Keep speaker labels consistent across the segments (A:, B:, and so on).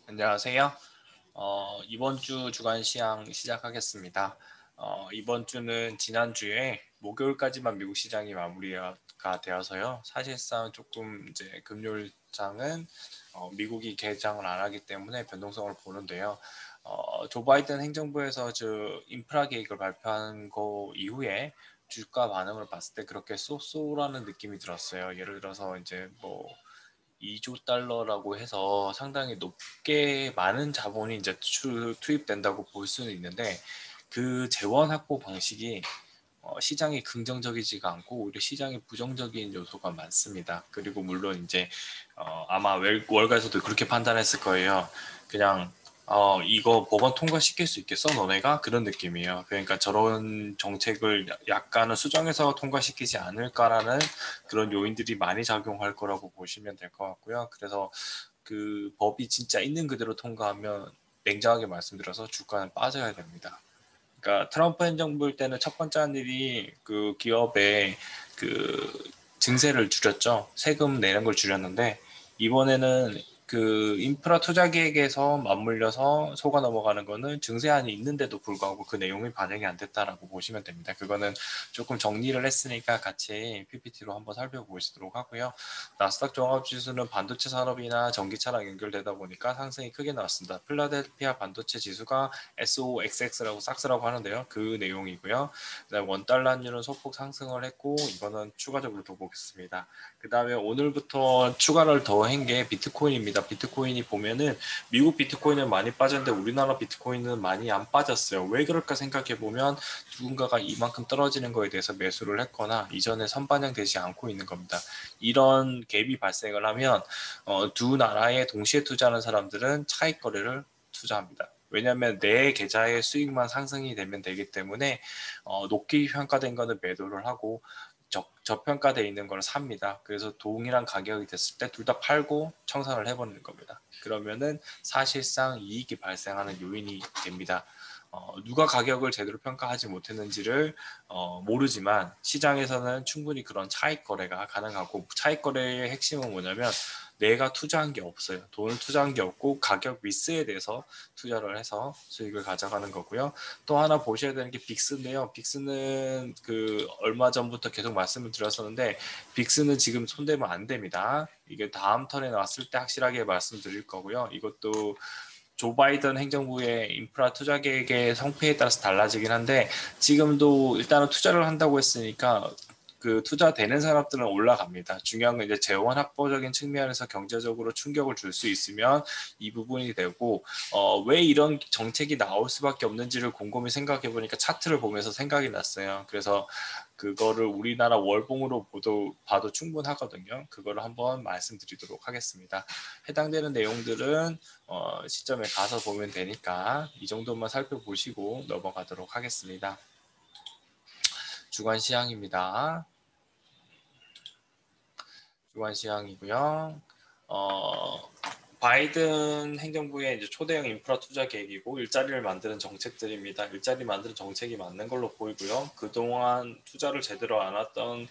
A: 안녕하세요. 이번 주 주간 시황 시작하겠습니다. 이번 주는 지난주에 목요일까지만 미국 시장이 마무리가 되어서요. 사실상 조금 이제 금요일장은 미국이 개장을 안 하기 때문에 변동성을 보는데요. 조 바이든 행정부에서 인프라 계획을 발표한 거 이후에 주가 반응을 봤을 때 그렇게 쏘쏘라는 느낌이 들었어요. 예를 들어서 이제 뭐 2조 달러라고 해서 상당히 높게 많은 자본이 이제 투입된다고 볼 수는 있는데 그 재원 확보 방식이 시장이 긍정적이지가 않고 오히려 시장이 부정적인 요소가 많습니다. 그리고 물론 이제 아마 월가에서도 그렇게 판단했을 거예요. 그냥 이거 법안 통과시킬 수 있겠어 너네가? 그런 느낌이에요. 그러니까 저런 정책을 약간은 수정해서 통과시키지 않을까라는 그런 요인들이 많이 작용할 거라고 보시면 될 것 같고요. 그래서 그 법이 진짜 있는 그대로 통과하면 냉정하게 말씀드려서 주가는 빠져야 됩니다. 그러니까 트럼프 행정부일 때는 첫 번째 한 일이 그 기업에 그 증세를 줄였죠. 세금 내는 걸 줄였는데 이번에는 그 인프라 투자 계획에서 맞물려서 속아 넘어가는 거는 증세안이 있는데도 불구하고 그 내용이 반영이 안 됐다라고 보시면 됩니다. 그거는 조금 정리를 했으니까 같이 PPT로 한번 살펴보시도록 하고요. 나스닥 종합지수는 반도체 산업이나 전기차랑 연결되다 보니까 상승이 크게 나왔습니다. 필라델피아 반도체 지수가 SOXX라고 싹스라고 하는데요. 그 내용이고요. 그다음 원달러 환율은 소폭 상승을 했고 이거는 추가적으로 더 보겠습니다. 그 다음에 오늘부터 추가를 더 한 게 비트코인입니다. 비트코인이 보면은 미국 비트코인은 많이 빠졌는데 우리나라 비트코인은 많이 안 빠졌어요. 왜 그럴까 생각해 보면 누군가가 이만큼 떨어지는 거에 대해서 매수를 했거나 이전에 선반영되지 않고 있는 겁니다. 이런 갭이 발생을 하면 두 나라에 동시에 투자하는 사람들은 차익 거래를 투자합니다. 왜냐하면 내 계좌의 수익만 상승이 되면 되기 때문에 높게 평가된 거는 매도를 하고 저평가되어 있는 걸 삽니다. 그래서 동일한 가격이 됐을 때 둘 다 팔고 청산을 해버리는 겁니다. 그러면은 사실상 이익이 발생하는 요인이 됩니다. 누가 가격을 제대로 평가하지 못했는지를 모르지만 시장에서는 충분히 그런 차익 거래가 가능하고 차익 거래의 핵심은 뭐냐면 내가 투자한 게 없어요. 돈을 투자한 게 없고 가격 미스에 대해서 투자를 해서 수익을 가져가는 거고요. 또 하나 보셔야 되는 게 빅스인데요. 빅스는 그 얼마 전부터 계속 말씀을 드렸었는데 빅스는 지금 손대면 안 됩니다. 이게 다음 턴에 나왔을 때 확실하게 말씀드릴 거고요. 이것도 조 바이든 행정부의 인프라 투자 계획의 성패에 따라서 달라지긴 한데 지금도 일단은 투자를 한다고 했으니까 그 투자되는 사람들은 올라갑니다. 중요한 건 이제 재원 확보적인 측면에서 경제적으로 충격을 줄 수 있으면 이 부분이 되고 왜 이런 정책이 나올 수밖에 없는지를 곰곰이 생각해 보니까 차트를 보면서 생각이 났어요. 그래서 그거를 우리나라 월봉으로 봐도 충분하거든요. 그거를 한번 말씀드리도록 하겠습니다. 해당되는 내용들은 시점에 가서 보면 되니까 이 정도만 살펴보시고 넘어가도록 하겠습니다. 주간 시황입니다. 주간 시황이고요. 바이든 행정부의 이제 초대형 인프라 투자 계획이고 일자리를 만드는 정책들입니다. 일자리 만드는 정책이 맞는 걸로 보이고요. 그동안 투자를 제대로 안 했던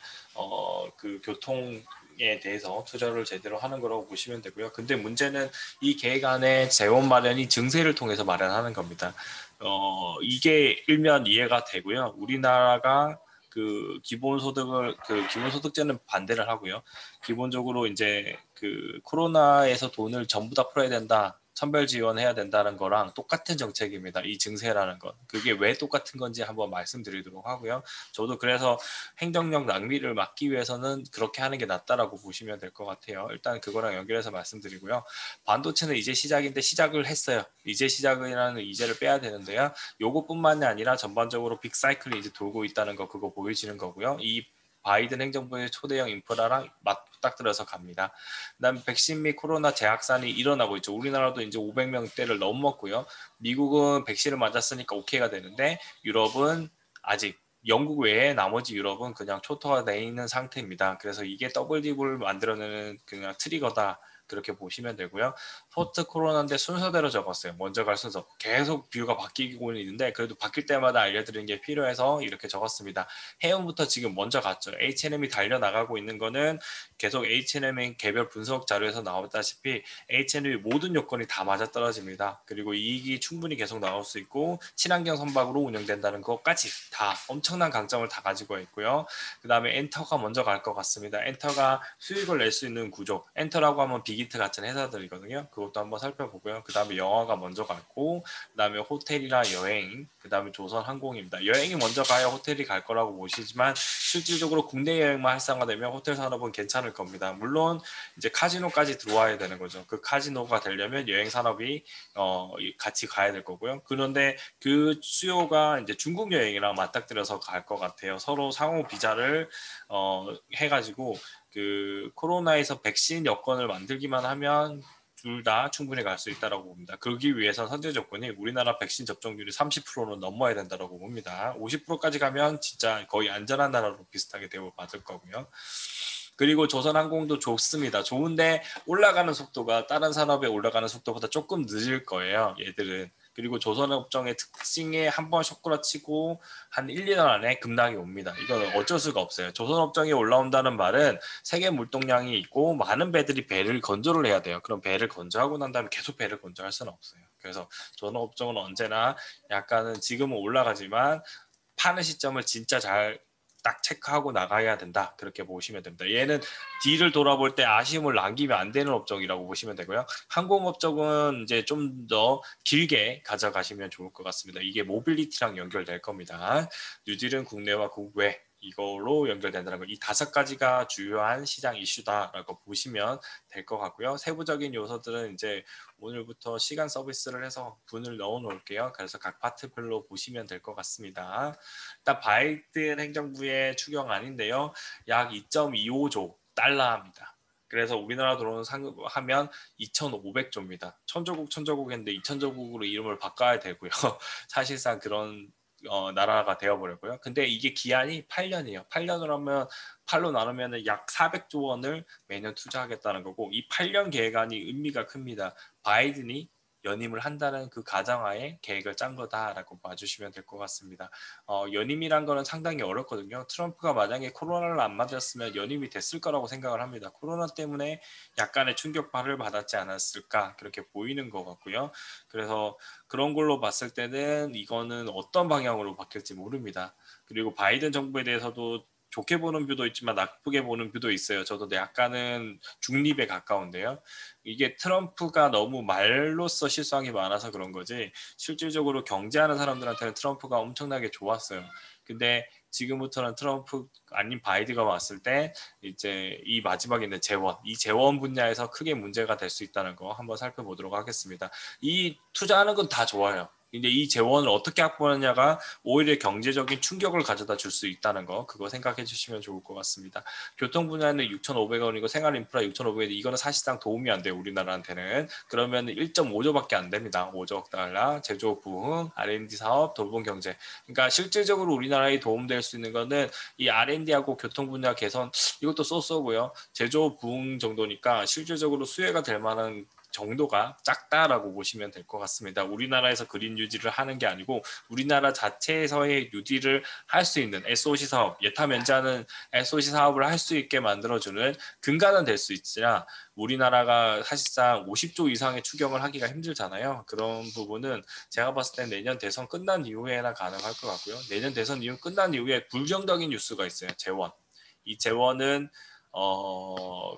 A: 그 교통에 대해서 투자를 제대로 하는 거라고 보시면 되고요. 근데 문제는 이 계획 안에 재원 마련이 증세를 통해서 마련하는 겁니다. 이게 일면 이해가 되고요. 우리나라가 그 기본소득제는 반대를 하고요. 기본적으로 이제 그 코로나에서 돈을 전부 다 풀어야 된다. 선별 지원해야 된다는 거랑 똑같은 정책입니다. 이 증세라는 건. 그게 왜 똑같은 건지 한번 말씀드리도록 하고요. 저도 그래서 행정력 낭비를 막기 위해서는 그렇게 하는 게 낫다라고 보시면 될 것 같아요. 일단 그거랑 연결해서 말씀드리고요. 반도체는 이제 시작인데 시작을 했어요. 이제 시작이라는 이제를 빼야 되는데요. 요것뿐만이 아니라 전반적으로 빅사이클이 이제 돌고 있다는 거 그거 보여지는 거고요. 이 바이든 행정부의 초대형 인프라랑 맞닥뜨려서 갑니다. 그다음 백신 및 코로나 재확산이 일어나고 있죠. 우리나라도 이제 500명대를 넘었고요. 미국은 백신을 맞았으니까 오케이가 되는데 유럽은 아직 영국 외에 나머지 유럽은 그냥 초토화되어 있는 상태입니다. 그래서 이게 더블 딥을 만들어내는 그냥 트리거다. 그렇게 보시면 되고요. 포스트 코로나인데 순서대로 적었어요. 먼저 갈 순서. 계속 뷰가 바뀌고 있는데 그래도 바뀔 때마다 알려드리는 게 필요해서 이렇게 적었습니다. 해운부터 지금 먼저 갔죠. H&M이 달려나가고 있는 거는 계속 H&M의 개별 분석 자료에서 나왔다시피 H&M의 모든 요건이 다 맞아떨어집니다. 그리고 이익이 충분히 계속 나올 수 있고 친환경 선박으로 운영된다는 것까지 다 엄청난 강점을 다 가지고 있고요. 그 다음에 엔터가 먼저 갈 것 같습니다. 엔터가 수익을 낼 수 있는 구조. 엔터라고 하면 빅히트 같은 회사들이거든요. 그것도 한번 살펴보고요. 그 다음에 영화가 먼저 갔고 그 다음에 호텔이나 여행, 그 다음에 조선항공입니다. 여행이 먼저 가야 호텔이 갈 거라고 보시지만 실질적으로 국내 여행만 활성화되면 호텔 산업은 괜찮을 겁니다. 물론 이제 카지노까지 들어와야 되는 거죠. 그 카지노가 되려면 여행 산업이 같이 가야 될 거고요. 그런데 그 수요가 이제 중국 여행이랑 맞닥뜨려서 갈 것 같아요. 서로 상호 비자를 해가지고 그 코로나에서 백신 여건을 만들기만 하면 둘 다 충분히 갈 수 있다고 봅니다. 그러기 위해서 선제 조건이 우리나라 백신 접종률이 30%는 넘어야 된다고 봅니다. 50%까지 가면 진짜 거의 안전한 나라로 비슷하게 대우받을 거고요. 그리고 조선항공도 좋습니다. 좋은데 올라가는 속도가 다른 산업에 올라가는 속도보다 조금 늦을 거예요. 얘들은. 그리고 조선업종의 특징에 한번 쇼크라 치고 한 1, 2년 안에 급락이 옵니다. 이건 어쩔 수가 없어요. 조선업종이 올라온다는 말은 세계 물동량이 있고 많은 배들이 배를 건조를 해야 돼요. 그럼 배를 건조하고 난 다음에 계속 배를 건조할 수는 없어요. 그래서 조선업종은 언제나 약간은 지금은 올라가지만 파는 시점을 진짜 잘 딱 체크하고 나가야 된다. 그렇게 보시면 됩니다. 얘는 뒤를 돌아볼 때 아쉬움을 남기면 안 되는 업종이라고 보시면 되고요. 항공업종은 이제 좀 더 길게 가져가시면 좋을 것 같습니다. 이게 모빌리티랑 연결될 겁니다. 뉴딜은 국내와 국외 이걸로 연결된다는 거. 이 5가지가 주요한 시장 이슈다라고 보시면 될 것 같고요. 세부적인 요소들은 이제 오늘부터 시간 서비스를 해서 분을 넣어 놓을게요. 그래서 각 파트별로 보시면 될 것 같습니다. 일단 바이든 행정부의 추경안인데요. 약 2.25조 달러입니다. 그래서 우리나라 들어오는 상금하면 2,500조입니다. 천조국 했는데 2천조국으로 이름을 바꿔야 되고요. 사실상 그런 나라가 되어버렸고요. 근데 이게 기한이 8년이에요. 8년을 하면 8로 나누면 약 400조 원을 매년 투자하겠다는 거고 이 8년 계획안이 의미가 큽니다. 바이든이 연임을 한다는 그 가정하에 계획을 짠 거다라고 봐주시면 될 것 같습니다. 연임이란 거는 상당히 어렵거든요. 트럼프가 만약에 코로나를 안 맞았으면 연임이 됐을 거라고 생각을 합니다. 코로나 때문에 약간의 충격파를 받았지 않았을까 그렇게 보이는 것 같고요. 그래서 그런 걸로 봤을 때는 이거는 어떤 방향으로 바뀔지 모릅니다. 그리고 바이든 정부에 대해서도 좋게 보는 뷰도 있지만 나쁘게 보는 뷰도 있어요. 저도 약간은 중립에 가까운데요. 이게 트럼프가 너무 말로써 실수한 게 많아서 그런 거지 실질적으로 경제하는 사람들한테는 트럼프가 엄청나게 좋았어요. 근데 지금부터는 트럼프 아닌 바이든가 왔을 때 이제 이 마지막에 있는 재원, 이 재원 분야에서 크게 문제가 될 수 있다는 거 한번 살펴보도록 하겠습니다. 이 투자하는 건 다 좋아요. 근데 이 재원을 어떻게 확보하느냐가 오히려 경제적인 충격을 가져다 줄 수 있다는 거 그거 생각해 주시면 좋을 것 같습니다. 교통 분야는 6,500원이고 생활 인프라 6,500원 이거는 사실상 도움이 안 돼요. 우리나라한테는. 그러면 1.5조밖에 안 됩니다. 5조 달러 제조 부흥 R&D 사업 돌봄 경제. 그러니까 실질적으로 우리나라에 도움될 수 있는 거는 이 R&D하고 교통 분야 개선 이것도 쏘쏘고요. 제조 부흥 정도니까 실질적으로 수혜가 될 만한 정도가 작다라고 보시면 될 것 같습니다. 우리나라에서 그린 뉴딜을 하는 게 아니고 우리나라 자체에서의 뉴딜을 할 수 있는 SOC 사업, 예타 면제하는 SOC 사업을 할 수 있게 만들어주는 근간은 될 수 있으나 우리나라가 사실상 50조 이상의 추경을 하기가 힘들잖아요. 그런 부분은 제가 봤을 때 내년 대선 끝난 이후에나 가능할 것 같고요. 내년 대선 이후 끝난 이후에 불경적인 뉴스가 있어요. 재원. 이 재원은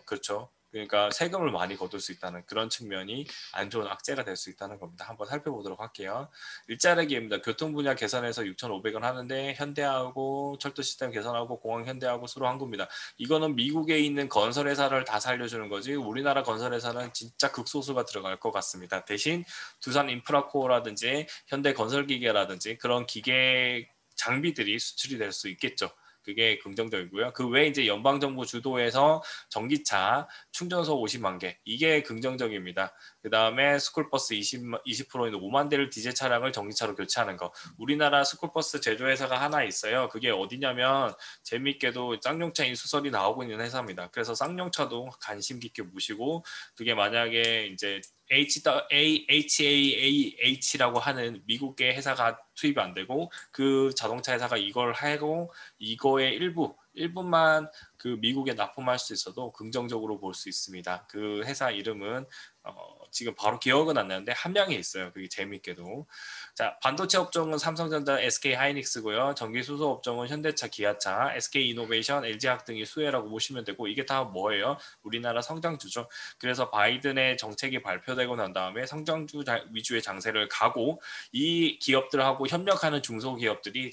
A: 그렇죠. 그러니까 세금을 많이 거둘 수 있다는 그런 측면이 안 좋은 악재가 될 수 있다는 겁니다. 한번 살펴보도록 할게요. 일자리기입니다. 교통 분야 개선해서 6,500원 하는데 현대하고 철도 시스템 개선하고 공항 현대하고 수로항구입니다. 이거는 미국에 있는 건설회사를 다 살려주는 거지 우리나라 건설회사는 진짜 극소수가 들어갈 것 같습니다. 대신 두산 인프라코어라든지 현대건설기계라든지 그런 기계 장비들이 수출이 될 수 있겠죠. 그게 긍정적이고요. 그 외에 이제 연방정부 주도에서 전기차 충전소 50만 개 이게 긍정적입니다. 그 다음에 스쿨버스 20%인 5만 대를 디젤 차량을 전기차로 교체하는 거. 우리나라 스쿨버스 제조회사가 하나 있어요. 그게 어디냐면 재미있게도 쌍용차 인수설이 나오고 있는 회사입니다. 그래서 쌍용차도 관심 깊게 보시고 그게 만약에 이제 HAAH라고 하는 미국의 회사가 투입이 안 되고 그 자동차 회사가 이걸 하고 이거의 일부만 그 미국에 납품할 수 있어도 긍정적으로 볼 수 있습니다. 그 회사 이름은 지금 바로 기억은 안 나는데 한 명이 있어요. 그게 재밌게도. 자, 반도체 업종은 삼성전자, SK 하이닉스고요. 전기 수소 업종은 현대차, 기아차, SK 이노베이션, LG화학 등이 수혜라고 보시면 되고 이게 다 뭐예요? 우리나라 성장주죠. 그래서 바이든의 정책이 발표되고 난 다음에 성장주 위주의 장세를 가고 이 기업들하고 협력하는 중소기업들이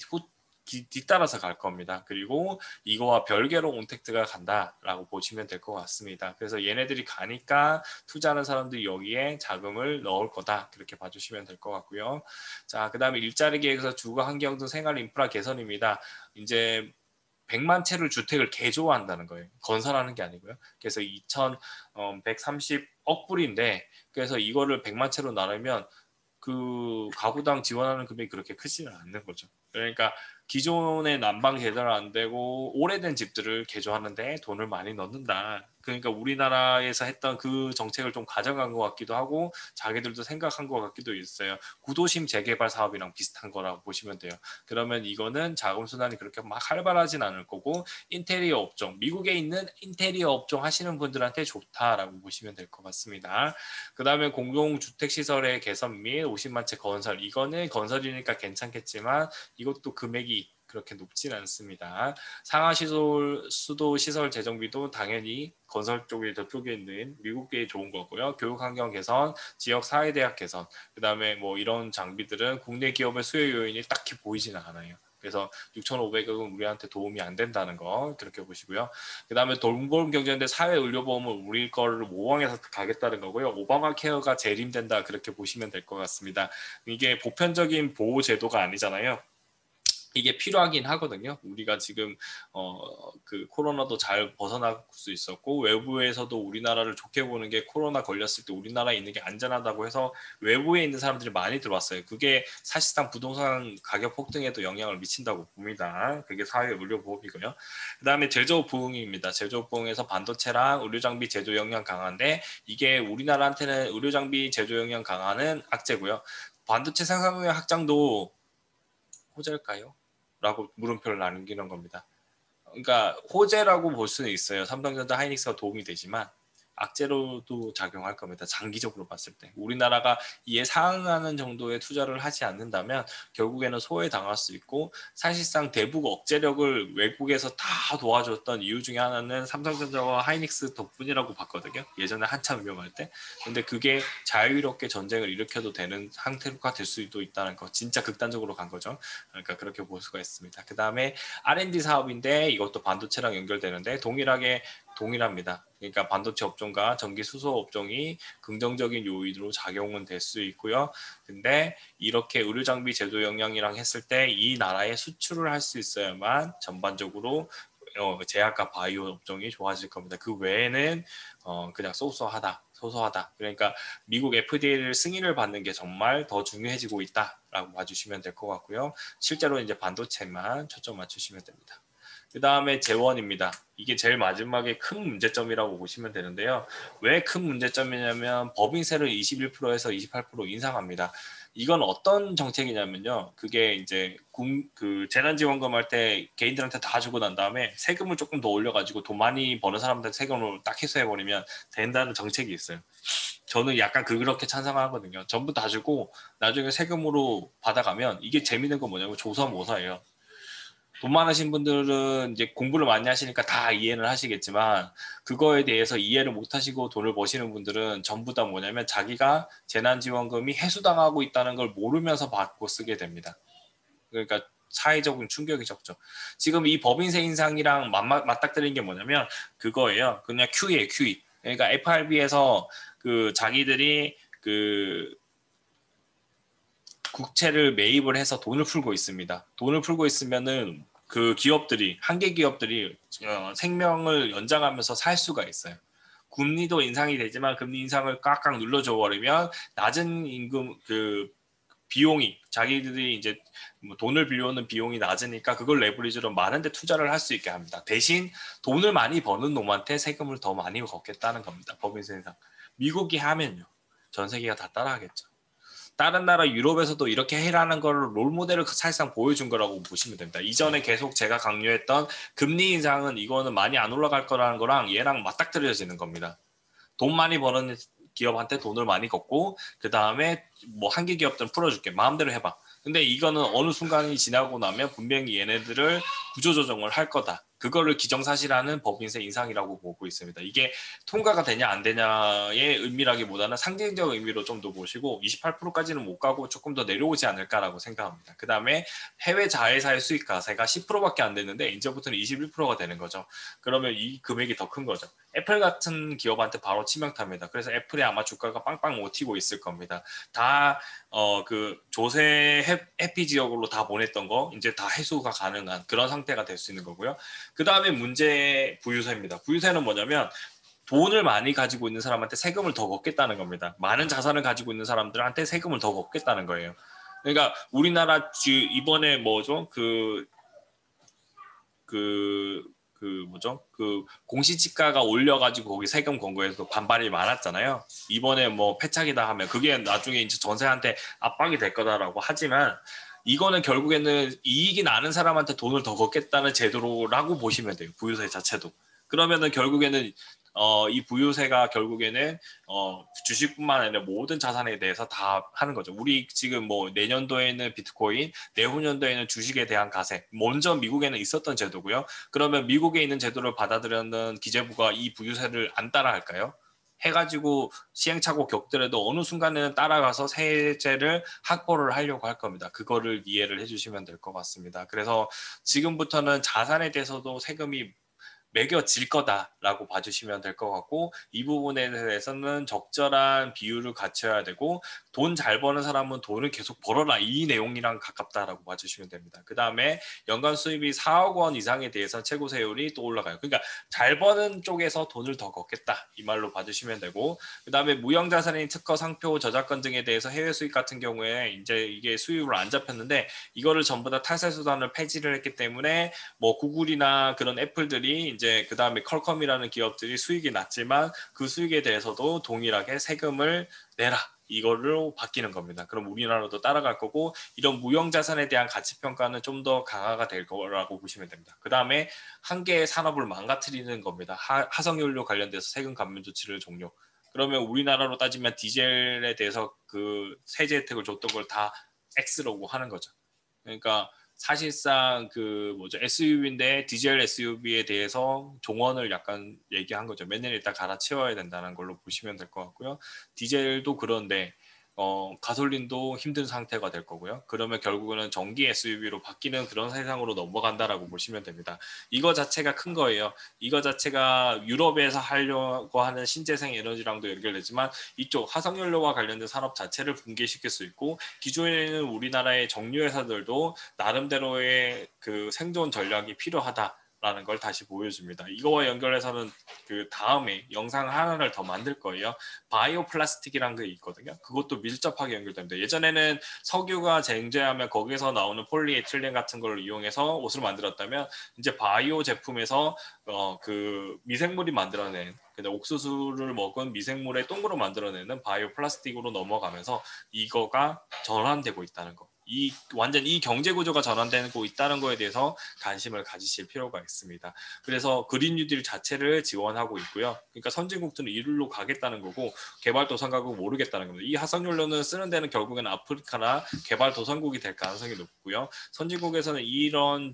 A: 뒤따라서 갈 겁니다. 그리고 이거와 별개로 온택트가 간다라고 보시면 될 것 같습니다. 그래서 얘네들이 가니까 투자하는 사람들이 여기에 자금을 넣을 거다. 그렇게 봐주시면 될 것 같고요. 자, 그 다음에 일자리 계획에서 주거 환경 등 생활 인프라 개선입니다. 이제 100만 채를 주택을 개조한다는 거예요. 건설하는 게 아니고요. 그래서 2,130억 불인데 그래서 이거를 100만 채로 나누면 그 가구당 지원하는 금액이 그렇게 크지는 않는 거죠. 그러니까 기존의 난방 개조를 안 되고 오래된 집들을 개조하는데 돈을 많이 넣는다. 그러니까 우리나라에서 했던 그 정책을 좀 가져간 것 같기도 하고 자기들도 생각한 것 같기도 있어요. 구도심 재개발 사업이랑 비슷한 거라고 보시면 돼요. 그러면 이거는 자금 순환이 그렇게 막 활발하진 않을 거고 인테리어 업종, 미국에 있는 인테리어 업종 하시는 분들한테 좋다라고 보시면 될 것 같습니다. 그 다음에 공동주택시설의 개선 및 50만 채 건설. 이거는 건설이니까 괜찮겠지만 이것도 금액이 그렇게 높진 않습니다. 상하시설 수도시설 재정비도 당연히 건설 쪽에 저쪽에 있는 미국계 좋은 거고요. 교육환경 개선, 지역 사회대학 개선, 그 다음에 뭐 이런 장비들은 국내 기업의 수요 요인이 딱히 보이지는 않아요. 그래서 6,500억은 우리한테 도움이 안 된다는 거 그렇게 보시고요. 그 다음에 돈벌 경제인데 사회의료보험을 우리 거를 모방해서 가겠다는 거고요. 오바마 케어가 재림된다 그렇게 보시면 될 것 같습니다. 이게 보편적인 보호 제도가 아니잖아요. 이게 필요하긴 하거든요. 우리가 지금 그 코로나도 잘 벗어날 수 있었고 외부에서도 우리나라를 좋게 보는 게 코로나 걸렸을 때 우리나라에 있는 게 안전하다고 해서 외부에 있는 사람들이 많이 들어왔어요. 그게 사실상 부동산 가격 폭등에도 영향을 미친다고 봅니다. 그게 사회의료보험이고요. 그 다음에 제조업 부흥입니다. 제조업 부흥에서 반도체랑 의료장비 제조 역량 강한데 이게 우리나라한테는 의료장비 제조 역량 강한은 악재고요. 반도체 생산능력 확장도 호재일까요? 라고 물음표를 남기는 겁니다. 그러니까 호재라고 볼 수는 있어요. 삼성전자 하이닉스가 도움이 되지만 악재로도 작용할 겁니다. 장기적으로 봤을 때. 우리나라가 이에 상응하는 정도의 투자를 하지 않는다면 결국에는 소외당할 수 있고 사실상 대북 억제력을 외국에서 다 도와줬던 이유 중에 하나는 삼성전자와 하이닉스 덕분이라고 봤거든요. 예전에 한참 위험할 때. 근데 그게 자유롭게 전쟁을 일으켜도 되는 상태가 될 수도 있다는 거. 진짜 극단적으로 간 거죠. 그러니까 그렇게 볼 수가 있습니다. 그 다음에 R&D 사업인데 이것도 반도체랑 연결되는데 동일합니다. 그러니까 반도체 업종과 전기 수소 업종이 긍정적인 요인으로 작용은 될 수 있고요. 근데 이렇게 의료 장비 제조 역량이랑 했을 때 이 나라에 수출을 할 수 있어야만 전반적으로 제약과 바이오 업종이 좋아질 겁니다. 그 외에는 그냥 소소하다. 그러니까 미국 FDA를 승인을 받는 게 정말 더 중요해지고 있다라고 봐주시면 될 것 같고요. 실제로 이제 반도체만 초점 맞추시면 됩니다. 그 다음에 재원입니다. 이게 제일 마지막에 큰 문제점이라고 보시면 되는데요. 왜 큰 문제점이냐면 법인세를 21%에서 28% 인상합니다. 이건 어떤 정책이냐면요. 그게 이제 그 재난지원금 할 때 개인들한테 다 주고 난 다음에 세금을 조금 더 올려가지고 돈 많이 버는 사람들 세금을 딱 해소해버리면 된다는 정책이 있어요. 저는 약간 그렇게 찬성하거든요. 전부 다 주고 나중에 세금으로 받아가면 이게 재밌는 건 뭐냐면 조사모사예요. 돈 많으신 분들은 이제 공부를 많이 하시니까 다 이해를 하시겠지만 그거에 대해서 이해를 못 하시고 돈을 버시는 분들은 전부 다 뭐냐면 자기가 재난지원금이 해소당하고 있다는 걸 모르면서 받고 쓰게 됩니다. 그러니까 사회적인 충격이 적죠. 지금 이 법인세 인상이랑 맞닥뜨린 게 뭐냐면 그거예요. 그냥 QE예요, QE. 그러니까 FRB에서 그 자기들이 그 국채를 매입을 해서 돈을 풀고 있습니다. 돈을 풀고 있으면은 그 기업들이 한계 기업들이 생명을 연장하면서 살 수가 있어요. 금리도 인상이 되지만 금리 인상을 꽉꽉 눌러줘 버리면 낮은 임금 그 비용이 자기들이 이제 뭐 돈을 빌려오는 비용이 낮으니까 그걸 레버리지로 많은 데 투자를 할 수 있게 합니다. 대신 돈을 많이 버는 놈한테 세금을 더 많이 걷겠다는 겁니다. 법인세상. 미국이 하면요. 전 세계가 다 따라하겠죠. 다른 나라 유럽에서도 이렇게 해라는 걸 롤모델을 사실상 보여준 거라고 보시면 됩니다. 이전에 계속 제가 강조했던 금리 인상은 이거는 많이 안 올라갈 거라는 거랑 얘랑 맞닥뜨려지는 겁니다. 돈 많이 버는 기업한테 돈을 많이 걷고 그 다음에 뭐 한계 기업들은 풀어줄게 마음대로 해봐. 근데 이거는 어느 순간이 지나고 나면 분명히 얘네들을 구조조정을 할 거다. 그거를 기정사실화하는 법인세 인상이라고 보고 있습니다. 이게 통과가 되냐 안 되냐의 의미라기보다는 상징적 의미로 좀 더 보시고 28%까지는 못 가고 조금 더 내려오지 않을까라고 생각합니다. 그 다음에 해외 자회사의 수익가세가 10%밖에 안 되는데 이제부터는 21%가 되는 거죠. 그러면 이 금액이 더 큰 거죠. 애플 같은 기업한테 바로 치명타입니다. 그래서 애플이 아마 주가가 빵빵 못 튀고 있을 겁니다. 다 그 조세 해피 지역으로 다 보냈던 거 이제 다 해소가 가능한 그런 상태가 될 수 있는 거고요. 그 다음에 문제 부유세입니다. 부유세는 뭐냐면 돈을 많이 가지고 있는 사람한테 세금을 더 걷겠다는 겁니다. 많은 자산을 가지고 있는 사람들한테 세금을 더 걷겠다는 거예요. 그러니까 우리나라 이번에 뭐죠? 뭐죠? 그 공시지가가 올려가지고 거기 세금 건 거에서 반발이 많았잖아요. 이번에 뭐 패착이다 하면 그게 나중에 이제 전세한테 압박이 될 거다라고 하지만 이거는 결국에는 이익이 나는 사람한테 돈을 더 걷겠다는 제도라고 보시면 돼요. 부유세 자체도. 그러면은 결국에는 이 부유세가 결국에는 주식뿐만 아니라 모든 자산에 대해서 다 하는 거죠. 우리 지금 뭐 내년도에는 비트코인, 내후년도에는 주식에 대한 가세. 먼저 미국에는 있었던 제도고요. 그러면 미국에 있는 제도를 받아들였는 기재부가 이 부유세를 안 따라할까요? 해가지고 시행착오 겪더라도 어느 순간에는 따라가서 세제를 확보를 하려고 할 겁니다. 그거를 이해를 해주시면 될 것 같습니다. 그래서 지금부터는 자산에 대해서도 세금이 매겨질 거다라고 봐주시면 될 것 같고 이 부분에 대해서는 적절한 비율을 갖춰야 되고 돈 잘 버는 사람은 돈을 계속 벌어라 이 내용이랑 가깝다라고 봐주시면 됩니다. 그 다음에 연간 수입이 4억 원 이상에 대해서 최고 세율이 또 올라가요. 그러니까 잘 버는 쪽에서 돈을 더 걷겠다 이 말로 봐주시면 되고 그 다음에 무형자산인 특허, 상표, 저작권 등에 대해서 해외 수입 같은 경우에 이제 이게 수입으로 안 잡혔는데 이거를 전부 다 탈세 수단을 폐지를 했기 때문에 뭐 구글이나 그런 애플들이 이제 그 다음에 컬컴이라는 기업들이 수익이 낮지만 그 수익에 대해서도 동일하게 세금을 내라. 이거로 바뀌는 겁니다. 그럼 우리나라도 따라갈 거고 이런 무형자산에 대한 가치평가는 좀 더 강화가 될 거라고 보시면 됩니다. 그 다음에 한 개의 산업을 망가뜨리는 겁니다. 화석연료 관련돼서 세금 감면 조치를 종료. 그러면 우리나라로 따지면 디젤에 대해서 그 세제 혜택을 줬던 걸 다 X라고 하는 거죠. 그러니까 사실상 그 뭐죠 SUV인데 디젤 SUV에 대해서 종원을 약간 얘기한 거죠. 몇 년 있다 갈아치워야 된다는 걸로 보시면 될 것 같고요. 디젤도 그런데 가솔린도 힘든 상태가 될 거고요. 그러면 결국은 전기 SUV로 바뀌는 그런 세상으로 넘어간다라고 보시면 됩니다. 이거 자체가 큰 거예요. 이거 자체가 유럽에서 하려고 하는 신재생 에너지랑도 연결되지만 이쪽 화석연료와 관련된 산업 자체를 붕괴시킬 수 있고 기존에는 우리나라의 정유 회사들도 나름대로의 그 생존 전략이 필요하다라는 걸 다시 보여줍니다. 이거와 연결해서는 그 다음에 영상 하나를 더 만들 거예요. 바이오 플라스틱이라는 게 있거든요. 그것도 밀접하게 연결됩니다. 예전에는 석유가 쟁제하면 거기서 나오는 폴리에틸렌 같은 걸 이용해서 옷을 만들었다면 이제 바이오 제품에서 그 미생물이 만들어낸 근데 옥수수를 먹은 미생물의 똥으로 만들어내는 바이오 플라스틱으로 넘어가면서 이거가 전환되고 있다는 거. 완전 이 경제 구조가 전환되고 있다는 거에 대해서 관심을 가지실 필요가 있습니다. 그래서 그린 뉴딜 자체를 지원하고 있고요. 그러니까 선진국들은 이룰로 가겠다는 거고 개발도상국은 모르겠다는 겁니다. 이 화석연료는 쓰는 데는 결국엔 아프리카나 개발도상국이 될 가능성이 높고요. 선진국에서는 이런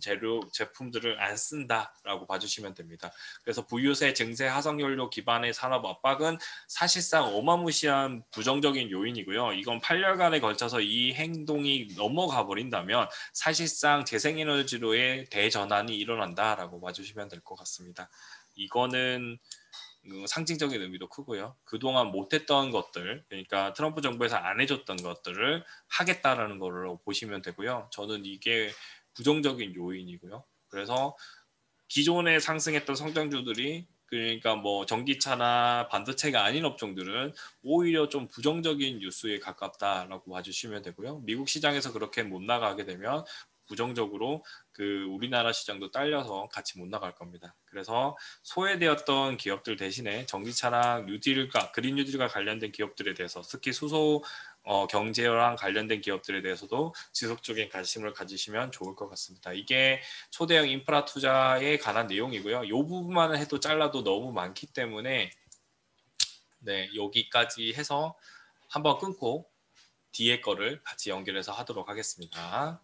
A: 제품들을 안 쓴다라고 봐주시면 됩니다. 그래서 부유세, 증세, 화석연료 기반의 산업 압박은 사실상 어마무시한 부정적인 요인이고요. 이건 8년간에 걸쳐서 이 행동이 넘어가 버린다면 사실상 재생에너지로의 대전환이 일어난다라고 봐주시면 될 것 같습니다. 이거는 상징적인 의미도 크고요. 그동안 못했던 것들, 그러니까 트럼프 정부에서 안 해줬던 것들을 하겠다라는 걸로 보시면 되고요. 저는 이게 부정적인 요인이고요. 그래서 기존에 상승했던 성장주들이 그러니까 뭐 전기차나 반도체가 아닌 업종들은 오히려 좀 부정적인 뉴스에 가깝다라고 봐주시면 되고요. 미국 시장에서 그렇게 못 나가게 되면 부정적으로 그 우리나라 시장도 딸려서 같이 못 나갈 겁니다. 그래서 소외되었던 기업들 대신에 전기차랑 뉴딜과 그린 뉴딜과 관련된 기업들에 대해서 특히 수소 경제랑 관련된 기업들에 대해서도 지속적인 관심을 가지시면 좋을 것 같습니다. 이게 초대형 인프라 투자에 관한 내용이고요. 이 부분만 해도 잘라도 너무 많기 때문에 네, 여기까지 해서 한번 끊고 뒤에 거를 같이 연결해서 하도록 하겠습니다.